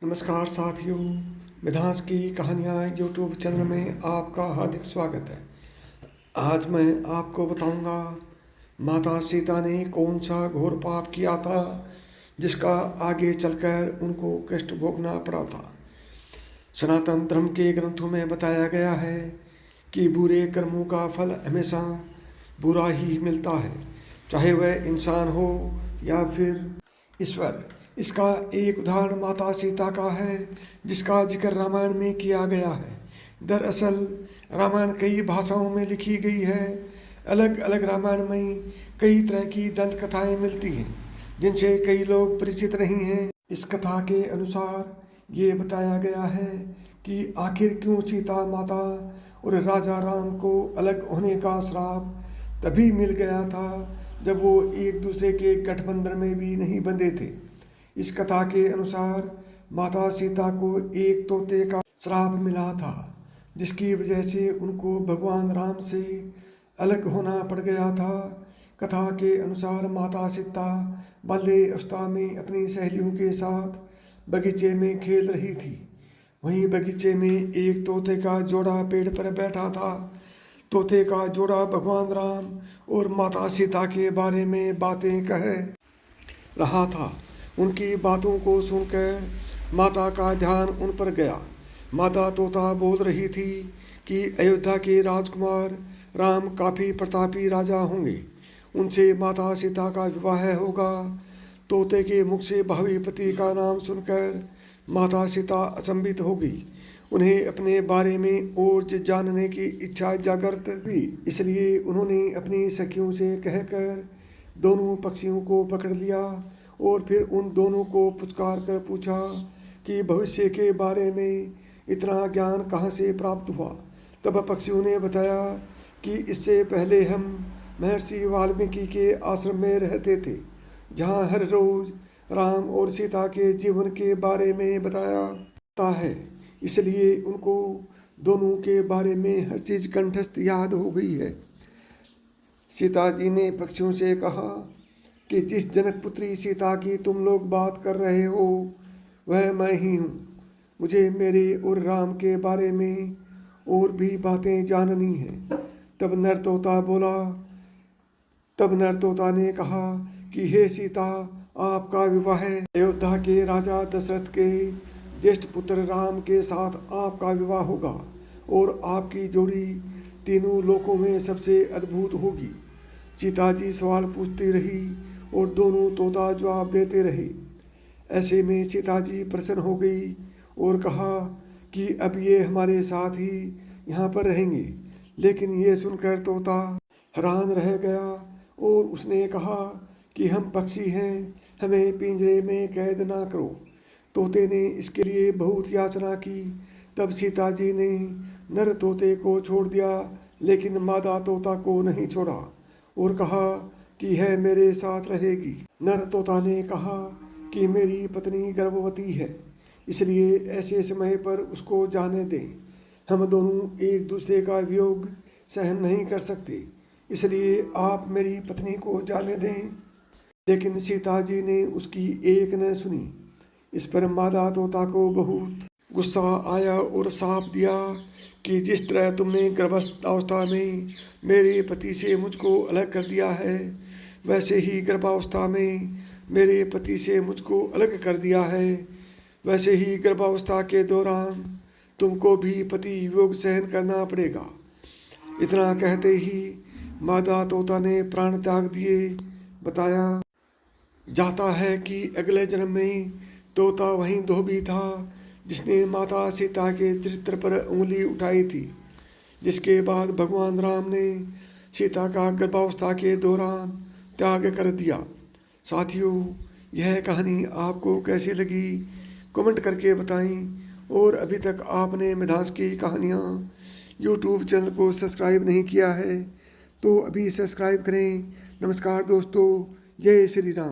नमस्कार साथियों, मिधांस की कहानियाँ यूट्यूब चैनल में आपका हार्दिक स्वागत है। आज मैं आपको बताऊंगा माता सीता ने कौन सा घोर पाप किया था जिसका आगे चलकर उनको कष्ट भोगना पड़ा था। सनातन धर्म के ग्रंथों में बताया गया है कि बुरे कर्मों का फल हमेशा बुरा ही मिलता है, चाहे वह इंसान हो या फिर ईश्वर। इसका एक उदाहरण माता सीता का है जिसका जिक्र रामायण में किया गया है। दरअसल रामायण कई भाषाओं में लिखी गई है। अलग अलग रामायण में कई तरह की दंत कथाएँ मिलती हैं जिनसे कई लोग परिचित नहीं हैं। इस कथा के अनुसार ये बताया गया है कि आखिर क्यों सीता माता और राजा राम को अलग होने का श्राप तभी मिल गया था जब वो एक दूसरे के गठबंधन में भी नहीं बंधे थे। इस कथा के अनुसार माता सीता को एक तोते का श्राप मिला था जिसकी वजह से उनको भगवान राम से अलग होना पड़ गया था। कथा के अनुसार माता सीता बाल्य अवस्था में अपनी सहेलियों के साथ बगीचे में खेल रही थी। वहीं बगीचे में एक तोते का जोड़ा पेड़ पर बैठा था। तोते का जोड़ा भगवान राम और माता सीता के बारे में बातें कह रहा था। उनकी बातों को सुनकर माता का ध्यान उन पर गया। माता तोता बोल रही थी कि अयोध्या के राजकुमार राम काफ़ी प्रतापी राजा होंगे, उनसे माता सीता का विवाह होगा। तोते के मुख से भावी पति का नाम सुनकर माता सीता अचंभित हो गई। उन्हें अपने बारे में और जानने की इच्छा जागृत हुई, इसलिए उन्होंने अपनी सखियों से कहकर दोनों पक्षियों को पकड़ लिया और फिर उन दोनों को पुचकार कर पूछा कि भविष्य के बारे में इतना ज्ञान कहाँ से प्राप्त हुआ। तब पक्षियों ने बताया कि इससे पहले हम महर्षि वाल्मीकि के आश्रम में रहते थे, जहाँ हर रोज राम और सीता के जीवन के बारे में बताया जाता है। इसलिए उनको दोनों के बारे में हर चीज़ कंठस्थ याद हो गई है। सीता जी ने पक्षियों से कहा कि जिस जनक पुत्री सीता की तुम लोग बात कर रहे हो वह मैं ही हूँ। मुझे मेरे और राम के बारे में और भी बातें जाननी हैं। तब नर तोता ने कहा कि हे सीता, आपका विवाह अयोध्या के राजा दशरथ के ज्येष्ठ पुत्र राम के साथ आपका विवाह होगा और आपकी जोड़ी तीनों लोकों में सबसे अद्भुत होगी। सीता जी सवाल पूछती रही और दोनों तोता जवाब देते रहे। ऐसे में सीता जी प्रसन्न हो गई और कहा कि अब ये हमारे साथ ही यहाँ पर रहेंगे। लेकिन ये सुनकर तोता हैरान रह गया और उसने कहा कि हम पक्षी हैं, हमें पिंजरे में कैद ना करो। तोते ने इसके लिए बहुत याचना की। तब सीता जी ने नर तोते को छोड़ दिया, लेकिन मादा तोता को नहीं छोड़ा और कहा कि है मेरे साथ रहेगी। नर तोता ने कहा कि मेरी पत्नी गर्भवती है, इसलिए ऐसे समय पर उसको जाने दें। हम दोनों एक दूसरे का वियोग सहन नहीं कर सकते, इसलिए आप मेरी पत्नी को जाने दें। लेकिन सीता जी ने उसकी एक न सुनी। इस पर मादा तोता को बहुत गुस्सा आया और शाप दिया कि जिस तरह तुमने गर्भावस्था में मेरे पति से मुझको अलग कर दिया है, वैसे ही गर्भावस्था में मेरे पति से मुझको अलग कर दिया है। वैसे ही गर्भावस्था के दौरान तुमको भी पति वियोग सहन करना पड़ेगा। इतना कहते ही मादा तोता ने प्राण त्याग दिए। बताया जाता है कि अगले जन्म में तोता वहीं धोबी था जिसने माता सीता के चरित्र पर उंगली उठाई थी, जिसके बाद भगवान राम ने सीता का गर्भावस्था के दौरान त्याग कर दिया। साथियों, यह कहानी आपको कैसी लगी कमेंट करके बताएं। और अभी तक आपने मिधांस की कहानियाँ यूट्यूब चैनल को सब्सक्राइब नहीं किया है तो अभी सब्सक्राइब करें। नमस्कार दोस्तों, जय श्री राम।